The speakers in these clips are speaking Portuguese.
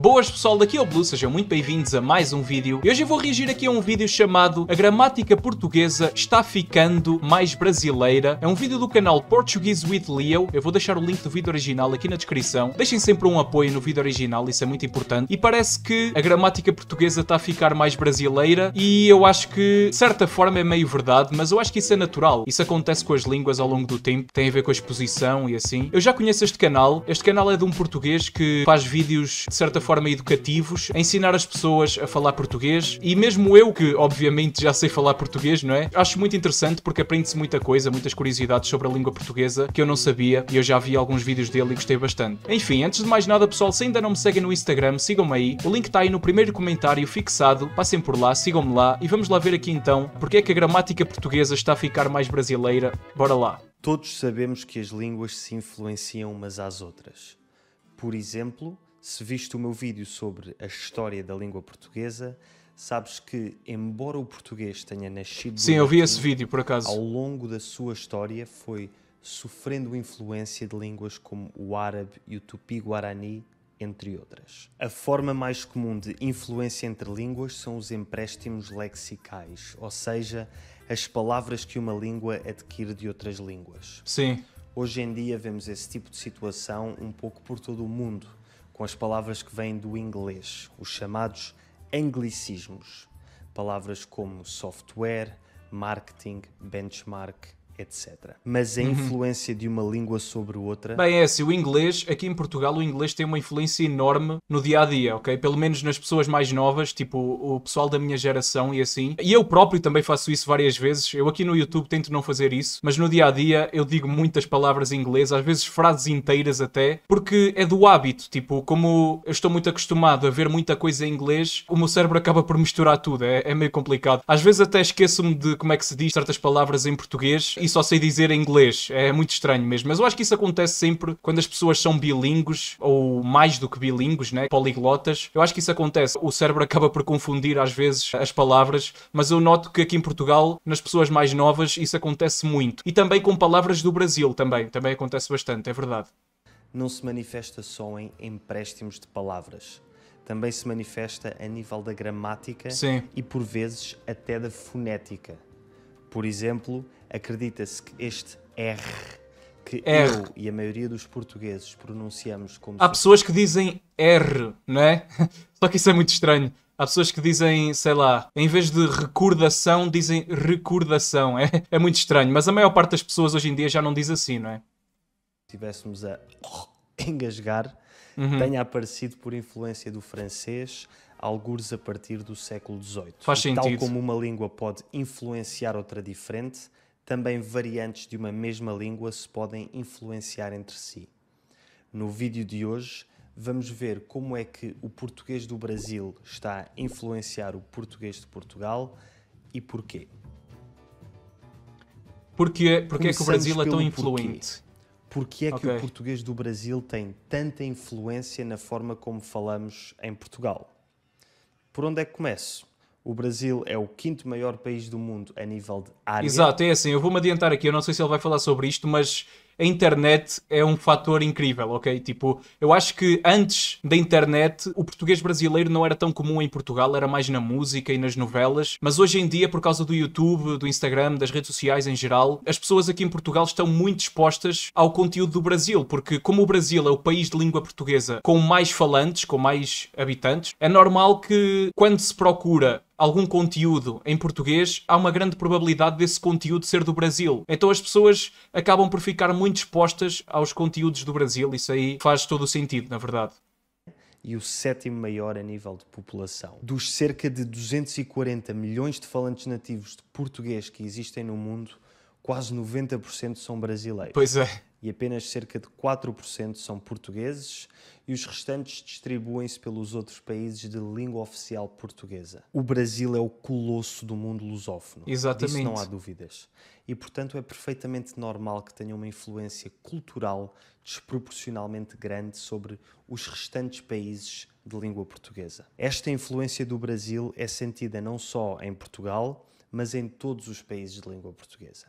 Boas pessoal, daqui é o Blue, sejam muito bem-vindos a mais um vídeo. E hoje eu vou reagir aqui a um vídeo chamado A Gramática Portuguesa está ficando mais brasileira. É um vídeo do canal Portuguese with Leo. Eu vou deixar o link do vídeo original aqui na descrição. Deixem sempre um apoio no vídeo original, isso é muito importante. E parece que a gramática portuguesa está a ficar mais brasileira e eu acho que, de certa forma, é meio verdade, mas eu acho que isso é natural. Isso acontece com as línguas ao longo do tempo, tem a ver com a exposição e assim. Eu já conheço este canal. Este canal é de um português que faz vídeos, de certa forma, educativos, a ensinar as pessoas a falar português, e mesmo eu, que obviamente já sei falar português, não é? Acho muito interessante porque aprende-se muita coisa, muitas curiosidades sobre a língua portuguesa que eu não sabia, e eu já vi alguns vídeos dele e gostei bastante. Enfim, antes de mais nada, pessoal, se ainda não me seguem no Instagram, sigam-me aí, o link está aí no primeiro comentário fixado, passem por lá, sigam-me lá, e vamos lá ver aqui então porque é que a gramática portuguesa está a ficar mais brasileira. Bora lá. Todos sabemos que as línguas se influenciam umas às outras. Por exemplo, se viste o meu vídeo sobre a história da língua portuguesa, sabes que, embora o português tenha nascido do Sim, eu vi latim, esse vídeo, por acaso. ao longo da sua história foi sofrendo influência de línguas como o árabe e o tupi-guarani, entre outras. A forma mais comum de influência entre línguas são os empréstimos lexicais, ou seja, as palavras que uma língua adquire de outras línguas. Sim. Hoje em dia vemos esse tipo de situação um pouco por todo o mundo, com as palavras que vêm do inglês, os chamados anglicismos. Palavras como software, marketing, benchmark, etc. Mas a influência de uma língua sobre outra... Bem, é assim, o inglês, aqui em Portugal, o inglês tem uma influência enorme no dia-a-dia, ok? Pelo menos nas pessoas mais novas, tipo o pessoal da minha geração e assim. E eu próprio também faço isso várias vezes. Eu aqui no YouTube tento não fazer isso, mas no dia-a-dia eu digo muitas palavras em inglês, às vezes frases inteiras até, porque é do hábito. Tipo, como eu estou muito acostumado a ver muita coisa em inglês, o meu cérebro acaba por misturar tudo, é meio complicado. Às vezes até esqueço-me de como é que se diz certas palavras em português e só sei dizer em inglês. É muito estranho mesmo. Mas eu acho que isso acontece sempre quando as pessoas são bilíngues, ou mais do que bilíngues, né? Poliglotas. Eu acho que isso acontece. O cérebro acaba por confundir às vezes as palavras, mas eu noto que aqui em Portugal, nas pessoas mais novas, isso acontece muito. E também com palavras do Brasil, também acontece bastante, é verdade. não se manifesta só em empréstimos de palavras. Também se manifesta a nível da gramática. Sim. E, por vezes, até da fonética. Por exemplo, acredita-se que este R, que eu e a maioria dos portugueses pronunciamos como... Há pessoas que dizem R, não é? Só que isso é muito estranho. Há pessoas que dizem, sei lá, em vez de recordação, dizem recordação. É muito estranho, mas a maior parte das pessoas hoje em dia já não diz assim, não é? Se estivéssemos a engasgar, tenha aparecido por influência do francês, algures a partir do século XVIII. Faz sentido. Tal como uma língua pode influenciar outra diferente, também variantes de uma mesma língua se podem influenciar entre si. No vídeo de hoje, vamos ver como é que o português do Brasil está a influenciar o português de Portugal e porquê. Porque é que o Brasil é tão influente? Porquê é que o português do Brasil tem tanta influência na forma como falamos em Portugal? Por onde é que começo? O Brasil é o 5º maior país do mundo a nível de área. Exato, é assim, eu vou-me adiantar aqui, eu não sei se ele vai falar sobre isto, mas a internet é um fator incrível, ok? Tipo, eu acho que antes da internet o português brasileiro não era tão comum em Portugal, era mais na música e nas novelas, mas hoje em dia, por causa do YouTube, do Instagram, das redes sociais em geral, as pessoas aqui em Portugal estão muito expostas ao conteúdo do Brasil, porque como o Brasil é o país de língua portuguesa com mais falantes, com mais habitantes, é normal que quando se procura algum conteúdo em português, há uma grande probabilidade desse conteúdo ser do Brasil. Então as pessoas acabam por ficar muito expostas aos conteúdos do Brasil. Isso aí faz todo o sentido, na verdade. E o 7º maior a nível de população. Dos cerca de 240 milhões de falantes nativos de português que existem no mundo, quase 90% são brasileiros. Pois é. E apenas cerca de 4% são portugueses e os restantes distribuem-se pelos outros países de língua oficial portuguesa. O Brasil é o colosso do mundo lusófono. Exatamente. Disso não há dúvidas. E, portanto, é perfeitamente normal que tenha uma influência cultural desproporcionalmente grande sobre os restantes países de língua portuguesa. Esta influência do Brasil é sentida não só em Portugal, mas em todos os países de língua portuguesa.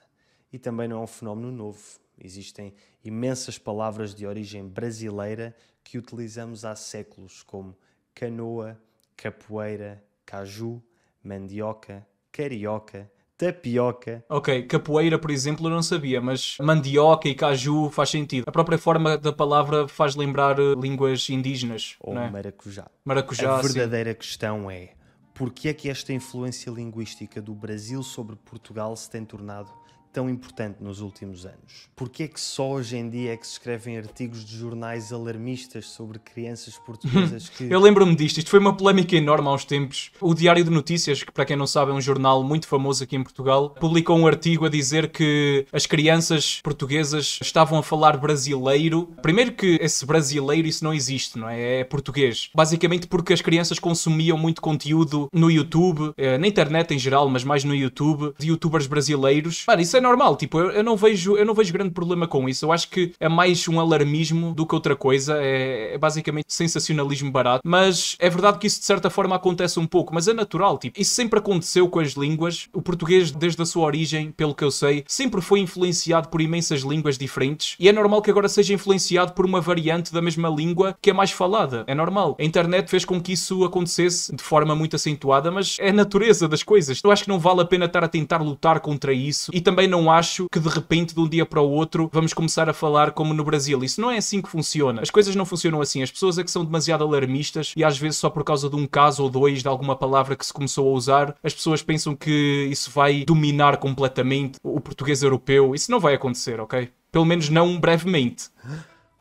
E também não é um fenómeno novo. Existem imensas palavras de origem brasileira que utilizamos há séculos, como canoa, capoeira, caju, mandioca, carioca, tapioca. Ok, capoeira, por exemplo, eu não sabia, mas mandioca e caju faz sentido. A própria forma da palavra faz lembrar línguas indígenas, Ou não é? maracujá. Maracujá, A sim. verdadeira questão é: porque é que esta influência linguística do Brasil sobre Portugal se tem tornado tão importante nos últimos anos? Porque é que só hoje em dia é que se escrevem artigos de jornais alarmistas sobre crianças portuguesas que... Eu lembro-me disto, isto foi uma polémica enorme há uns tempos. O Diário de Notícias, que para quem não sabe é um jornal muito famoso aqui em Portugal, publicou um artigo a dizer que as crianças portuguesas estavam a falar brasileiro. Primeiro que esse brasileiro, isso não existe, não é? É português. Basicamente porque as crianças consumiam muito conteúdo no YouTube, na internet em geral, mas mais no YouTube, de youtubers brasileiros. Mano, isso é normal, tipo, eu não vejo grande problema com isso. Eu acho que é mais um alarmismo do que outra coisa, é basicamente sensacionalismo barato, mas é verdade que isso de certa forma acontece um pouco, mas é natural, tipo, isso sempre aconteceu com as línguas. O português, desde a sua origem, pelo que eu sei, sempre foi influenciado por imensas línguas diferentes, e é normal que agora seja influenciado por uma variante da mesma língua que é mais falada, é normal. A internet fez com que isso acontecesse de forma muito acentuada, mas é a natureza das coisas. Eu acho que não vale a pena estar a tentar lutar contra isso, e também não acho que de repente, de um dia para o outro, vamos começar a falar como no Brasil. Isso não é assim que funciona. As coisas não funcionam assim. As pessoas é que são demasiado alarmistas e às vezes só por causa de um caso ou dois de alguma palavra que se começou a usar, as pessoas pensam que isso vai dominar completamente o português europeu. Isso não vai acontecer, ok? Pelo menos não brevemente.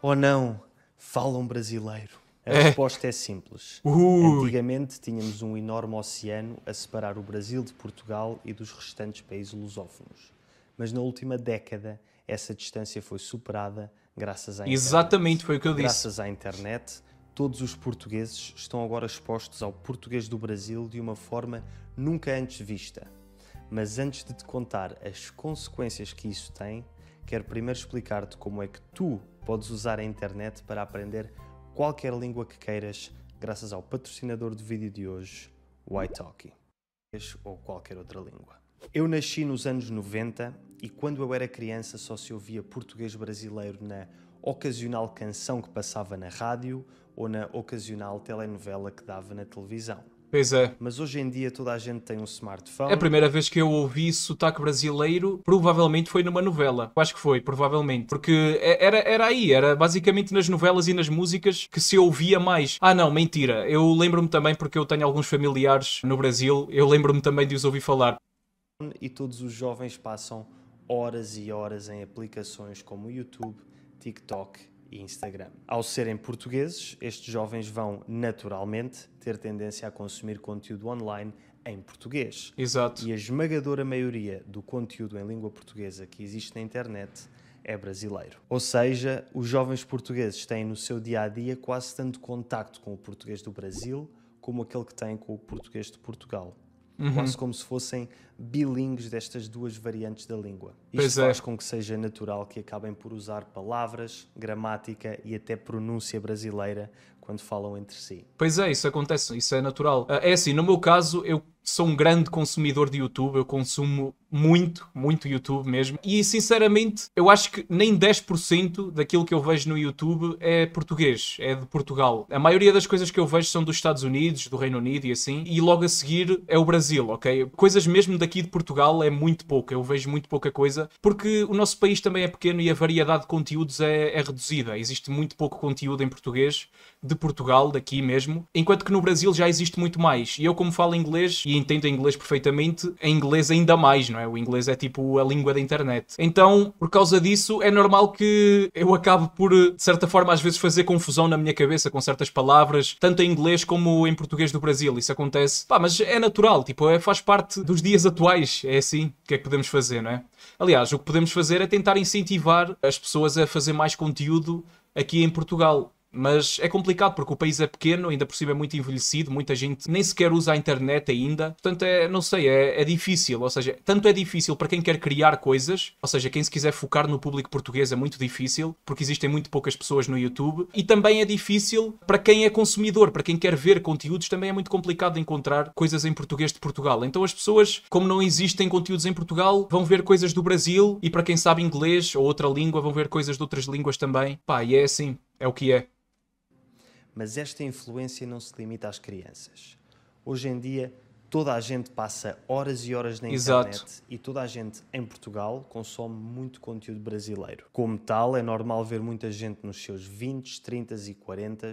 Ou não, falam brasileiro. A resposta é simples. Antigamente tínhamos um enorme oceano a separar o Brasil de Portugal e dos restantes países lusófonos. Mas na última década essa distância foi superada graças à internet. Exatamente, foi o que eu disse. Graças à internet, todos os portugueses estão agora expostos ao português do Brasil de uma forma nunca antes vista. Mas antes de te contar as consequências que isso tem, quero primeiro explicar-te como é que tu podes usar a internet para aprender qualquer língua que queiras, graças ao patrocinador do vídeo de hoje, o italki, ou qualquer outra língua. Eu nasci nos anos 90 e quando eu era criança só se ouvia português brasileiro na ocasional canção que passava na rádio ou na ocasional telenovela que dava na televisão. Pois é. Mas hoje em dia toda a gente tem um smartphone. A primeira vez que eu ouvi sotaque brasileiro provavelmente foi numa novela. Eu acho que foi, provavelmente. Porque era aí, era basicamente nas novelas e nas músicas que se ouvia mais. Ah não, mentira. Eu lembro-me também, porque eu tenho alguns familiares no Brasil, eu lembro-me também de os ouvir falar. E todos os jovens passam horas e horas em aplicações como o YouTube, TikTok e Instagram. Ao serem portugueses, estes jovens vão naturalmente ter tendência a consumir conteúdo online em português. Exato. E a esmagadora maioria do conteúdo em língua portuguesa que existe na internet é brasileiro. Ou seja, os jovens portugueses têm no seu dia-a-dia quase tanto contacto com o português do Brasil como aquele que têm com o português de Portugal. Quase como se fossem bilíngues destas duas variantes da língua. Isto faz com que seja natural que acabem por usar palavras, gramática e até pronúncia brasileira quando falam entre si. Pois é, isso acontece, isso é natural. É assim, no meu caso, eu sou um grande consumidor de YouTube, eu consumo muito YouTube mesmo. E sinceramente, eu acho que nem 10% daquilo que eu vejo no YouTube é português, é de Portugal. A maioria das coisas que eu vejo são dos Estados Unidos, do Reino Unido e assim. E logo a seguir é o Brasil, ok? Coisas mesmo daqui de Portugal é muito pouca, eu vejo muito pouca coisa. Porque o nosso país também é pequeno e a variedade de conteúdos é reduzida. Existe muito pouco conteúdo em português de Portugal, daqui mesmo. Enquanto que no Brasil já existe muito mais. E eu, como falo inglês e entendo inglês perfeitamente, em inglês ainda mais, não é? O inglês é tipo a língua da internet. Então, por causa disso, é normal que eu acabe por, de certa forma, às vezes fazer confusão na minha cabeça com certas palavras, tanto em inglês como em português do Brasil. Isso acontece. Pá, mas é natural, tipo, faz parte dos dias atuais. É assim, o que é que podemos fazer, não é? Aliás, o que podemos fazer é tentar incentivar as pessoas a fazer mais conteúdo aqui em Portugal. Mas é complicado porque o país é pequeno, ainda por cima é muito envelhecido, muita gente nem sequer usa a internet ainda. Portanto, não sei, é difícil. Ou seja, tanto é difícil para quem quer criar coisas, ou seja, quem se quiser focar no público português é muito difícil, porque existem muito poucas pessoas no YouTube. E também é difícil para quem é consumidor, para quem quer ver conteúdos, também é muito complicado de encontrar coisas em português de Portugal. Então as pessoas, como não existem conteúdos em Portugal, vão ver coisas do Brasil, e para quem sabe inglês ou outra língua, vão ver coisas de outras línguas também. Pá, e é assim, é o que é. Mas esta influência não se limita às crianças. Hoje em dia, toda a gente passa horas e horas na internet e toda a gente em Portugal consome muito conteúdo brasileiro. Como tal, é normal ver muita gente nos seus 20, 30 e 40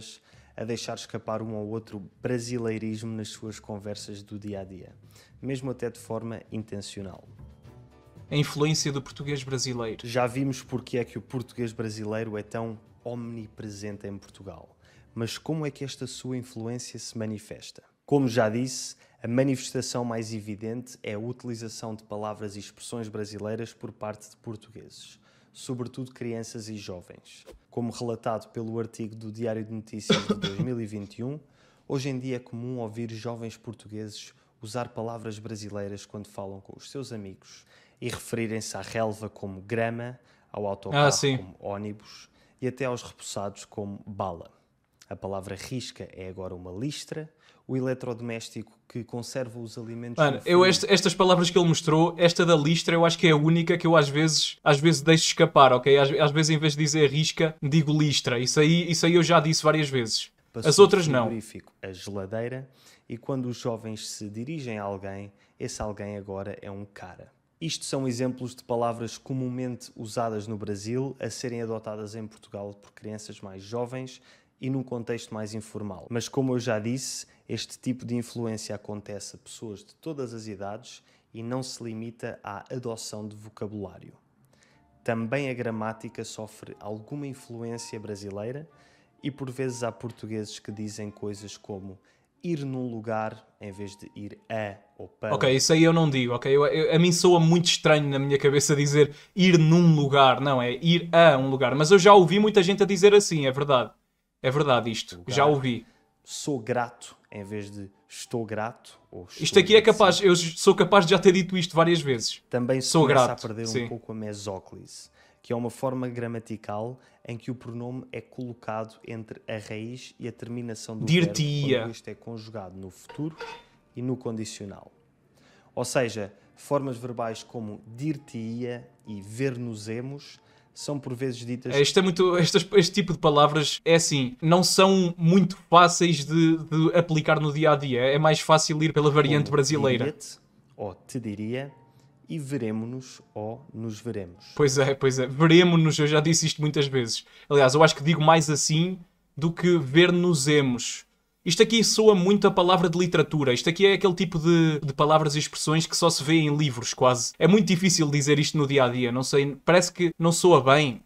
a deixar escapar um ou outro brasileirismo nas suas conversas do dia-a-dia, mesmo até de forma intencional. A influência do português brasileiro. Já vimos porque é que o português brasileiro é tão omnipresente em Portugal. Mas como é que esta sua influência se manifesta? Como já disse, a manifestação mais evidente é a utilização de palavras e expressões brasileiras por parte de portugueses, sobretudo crianças e jovens. Como relatado pelo artigo do Diário de Notícias de 2021, hoje em dia é comum ouvir jovens portugueses usar palavras brasileiras quando falam com os seus amigos e referirem-se à relva como grama, ao autocarro como ônibus e até aos repousados como bala. A palavra risca é agora uma listra, o eletrodoméstico que conserva os alimentos... Mano, estas palavras que ele mostrou, esta da listra, eu acho que é a única que eu às vezes deixo escapar, ok? Às vezes em vez de dizer risca, digo listra. Isso aí eu já disse várias vezes. As outras não. A geladeira, e quando os jovens se dirigem a alguém, esse alguém agora é um cara. Isto são exemplos de palavras comumente usadas no Brasil a serem adotadas em Portugal por crianças mais jovens e num contexto mais informal. Mas como eu já disse, este tipo de influência acontece a pessoas de todas as idades e não se limita à adoção de vocabulário. Também a gramática sofre alguma influência brasileira e por vezes há portugueses que dizem coisas como ir num lugar em vez de ir a ou para. Ok, isso aí eu não digo, ok? A mim soa muito estranho na minha cabeça dizer ir num lugar, não, é ir a um lugar. Mas eu já ouvi muita gente a dizer assim, é verdade. É verdade isto, lugar. Já ouvi. Sou grato em vez de estou grato. Ou estou isto aqui é capaz, eu sou capaz de já ter dito isto várias vezes. Também sou começa grato, a perder um pouco a mesóclise, que é uma forma gramatical em que o pronome é colocado entre a raiz e a terminação do verbo, quando este é conjugado no futuro e no condicional. Ou seja, formas verbais como dir-te-ia e ver-nos-emos são por vezes ditas... Este tipo de palavras, é assim, não são muito fáceis de aplicar no dia-a-dia. É mais fácil ir pela variante brasileira. Diria-te, ou te diria, e veremo-nos ou nos veremos. Pois é. Veremo-nos, eu já disse isto muitas vezes. Aliás, eu acho que digo mais assim do que ver-nos-emos. Isto aqui soa muito a palavra de literatura. Isto aqui é aquele tipo de palavras e expressões que só se vê em livros, quase. É muito difícil dizer isto no dia-a-dia. Não sei, parece que não soa bem.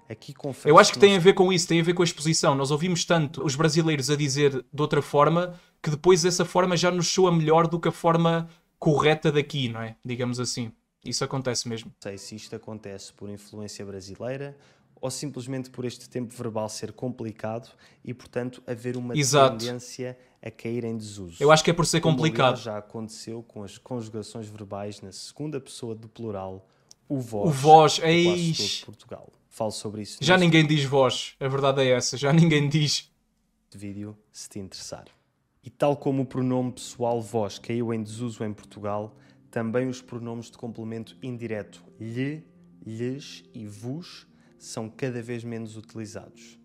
Aqui confesso eu acho que tem a ver com isso, tem a ver com a exposição. Nós ouvimos tanto os brasileiros a dizer de outra forma que depois essa forma já nos soa melhor do que a forma correta daqui, não é? Digamos assim. Isso acontece mesmo. Não sei se isto acontece por influência brasileira ou simplesmente por este tempo verbal ser complicado e, portanto, haver uma tendência a cair em desuso. Eu acho que é por ser complicado. Já aconteceu com as conjugações verbais na segunda pessoa do plural, o vós. O vós, quase todo Portugal. Falo sobre isso. Já ninguém diz vós, a verdade é essa. Já ninguém diz. Vídeo, se te interessar. E tal como o pronome pessoal vós caiu em desuso em Portugal, também os pronomes de complemento indireto lhe, lhes e vos são cada vez menos utilizados.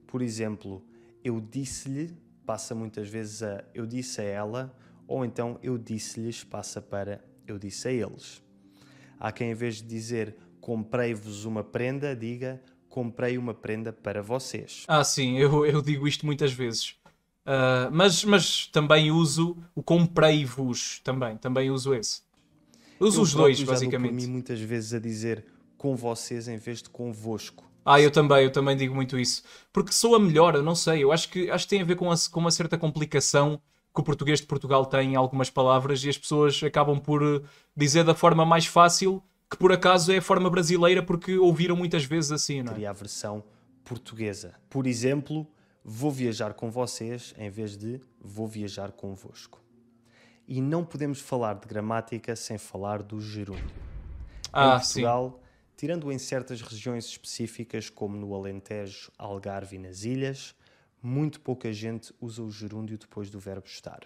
Por exemplo, eu disse-lhe passa muitas vezes a eu disse a ela, ou então eu disse-lhes passa para eu disse a eles. Há quem em vez de dizer comprei-vos uma prenda, diga comprei uma prenda para vocês. Sim, eu digo isto muitas vezes. Mas também uso o comprei-vos, também uso esse. Uso os dois, basicamente. Eu já dou por mim muitas vezes a dizer com vocês em vez de convosco. Eu também digo muito isso. Porque soa melhor, eu não sei. Eu acho que tem a ver com uma certa complicação que o português de Portugal tem em algumas palavras e as pessoas acabam por dizer da forma mais fácil, que por acaso é a forma brasileira porque ouviram muitas vezes assim, não é? Teria a versão portuguesa. Por exemplo, vou viajar com vocês em vez de vou viajar convosco. E não podemos falar de gramática sem falar do gerúndio. Em Portugal, tirando em certas regiões específicas, como no Alentejo, Algarve e nas Ilhas, muito pouca gente usa o gerúndio depois do verbo estar.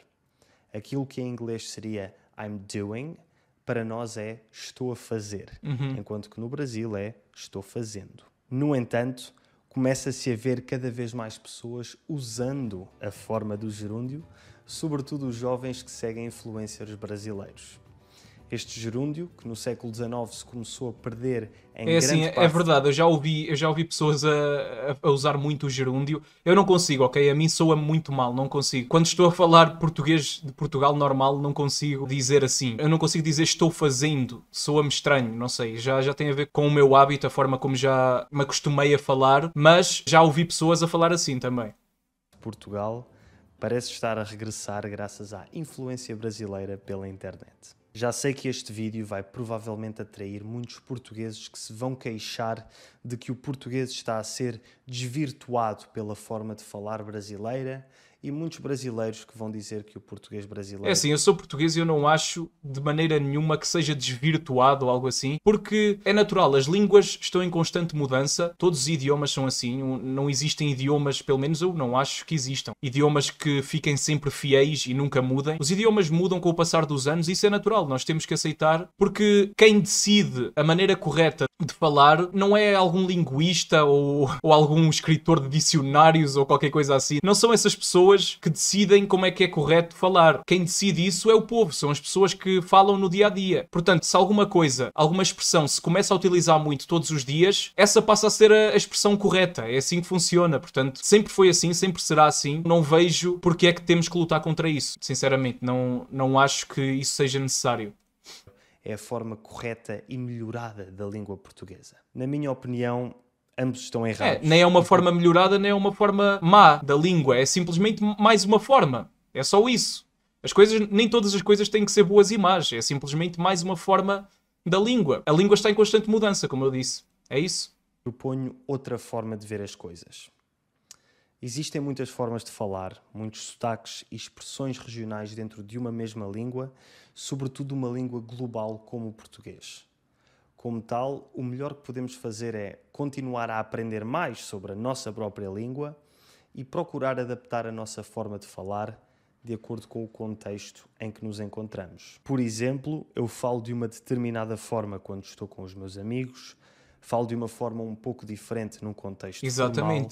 Aquilo que em inglês seria I'm doing, para nós é estou a fazer, enquanto que no Brasil é estou fazendo. No entanto, começa-se a ver cada vez mais pessoas usando a forma do gerúndio, sobretudo os jovens que seguem influencers brasileiros. Este gerúndio, que no século XIX se começou a perder em grande parte... É verdade, eu já ouvi pessoas a usar muito o gerúndio. Eu não consigo, ok? A mim soa muito mal, não consigo. Quando estou a falar português de Portugal normal, não consigo dizer assim. Eu não consigo dizer estou fazendo, soa-me estranho, não sei. Já tem a ver com o meu hábito, a forma como já me acostumei a falar, mas já ouvi pessoas a falar assim também. Portugal parece estar a regressar graças à influência brasileira pela internet. Já sei que este vídeo vai provavelmente atrair muitos portugueses que se vão queixar de que o português está a ser desvirtuado pela forma de falar brasileira e muitos brasileiros que vão dizer que o português brasileiro... É assim, eu sou português e eu não acho de maneira nenhuma que seja desvirtuado ou algo assim, porque é natural, as línguas estão em constante mudança, todos os idiomas são assim, não existem idiomas, pelo menos eu não acho que existam, idiomas que fiquem sempre fiéis e nunca mudem. Os idiomas mudam com o passar dos anos e isso é natural, nós temos que aceitar, porque quem decide a maneira correta de falar não é algum linguista ou algum escritor de dicionários ou qualquer coisa assim, não são essas pessoas que decidem como é que é correto falar. Quem decide isso é o povo, são as pessoas que falam no dia a dia. Portanto, se alguma coisa, alguma expressão se começa a utilizar muito todos os dias, essa passa a ser a expressão correta. É assim que funciona. Portanto, sempre foi assim, sempre será assim. Não vejo porque é que temos que lutar contra isso. Sinceramente, não acho que isso seja necessário. É a forma correta e melhorada da língua portuguesa. Na minha opinião, ambos estão errados. Nem é uma forma melhorada, nem é uma forma má da língua. É simplesmente mais uma forma. É só isso. Nem todas as coisas têm que ser boas e más. É simplesmente mais uma forma da língua. A língua está em constante mudança, como eu disse. É isso. Proponho outra forma de ver as coisas. Existem muitas formas de falar, muitos sotaques e expressões regionais dentro de uma mesma língua, sobretudo uma língua global como o português. Como tal, o melhor que podemos fazer é continuar a aprender mais sobre a nossa própria língua e procurar adaptar a nossa forma de falar de acordo com o contexto em que nos encontramos. Por exemplo, eu falo de uma determinada forma quando estou com os meus amigos, falo de uma forma um pouco diferente num contexto formal,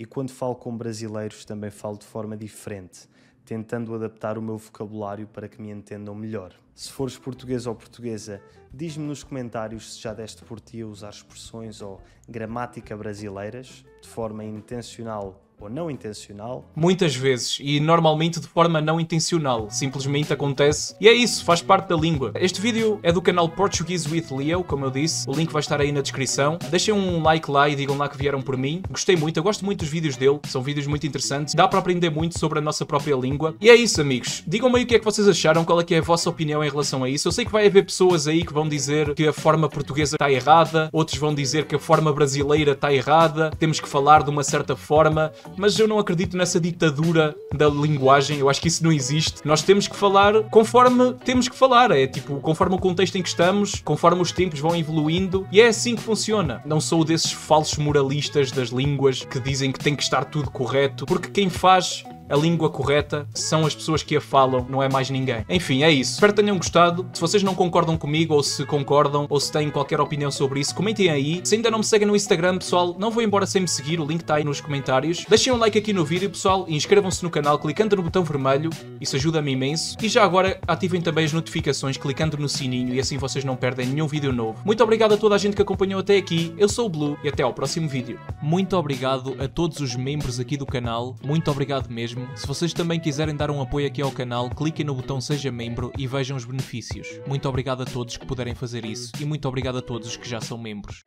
e quando falo com brasileiros também falo de forma diferente, tentando adaptar o meu vocabulário para que me entendam melhor. Se fores português ou portuguesa, diz-me nos comentários se já deste por ti a usar expressões ou gramática brasileiras, de forma intencional ou não intencional. Muitas vezes, e normalmente de forma não intencional, simplesmente acontece, e é isso, faz parte da língua. Este vídeo é do canal Portuguese with Leo, como eu disse, o link vai estar aí na descrição. Deixem um like lá e digam lá que vieram por mim. Gostei muito, eu gosto muito dos vídeos dele, são vídeos muito interessantes, dá para aprender muito sobre a nossa própria língua. E é isso, amigos, digam-me aí o que é que vocês acharam, qual é que é a vossa opinião em relação a isso. Eu sei que vai haver pessoas aí que vão dizer que a forma portuguesa está errada, outros vão dizer que a forma brasileira está errada, temos que falar de uma certa forma, mas eu não acredito nessa ditadura da linguagem, eu acho que isso não existe. Nós temos que falar conforme temos que falar, é tipo, conforme o contexto em que estamos, conforme os tempos vão evoluindo, e é assim que funciona. Não sou desses falsos moralistas das línguas que dizem que tem que estar tudo correto, porque quem faz a língua correta são as pessoas que a falam, não é mais ninguém. Enfim, é isso. Espero que tenham gostado. Se vocês não concordam comigo, ou se concordam, ou se têm qualquer opinião sobre isso, comentem aí. Se ainda não me seguem no Instagram, pessoal, não vou embora sem me seguir, o link está aí nos comentários. Deixem um like aqui no vídeo, pessoal, e inscrevam-se no canal clicando no botão vermelho, isso ajuda-me imenso. E já agora, ativem também as notificações clicando no sininho e assim vocês não perdem nenhum vídeo novo. Muito obrigado a toda a gente que acompanhou até aqui, eu sou o Blue e até ao próximo vídeo. Muito obrigado a todos os membros aqui do canal, muito obrigado mesmo. Se vocês também quiserem dar um apoio aqui ao canal, cliquem no botão Seja Membro e vejam os benefícios. Muito obrigado a todos que puderem fazer isso e muito obrigado a todos os que já são membros.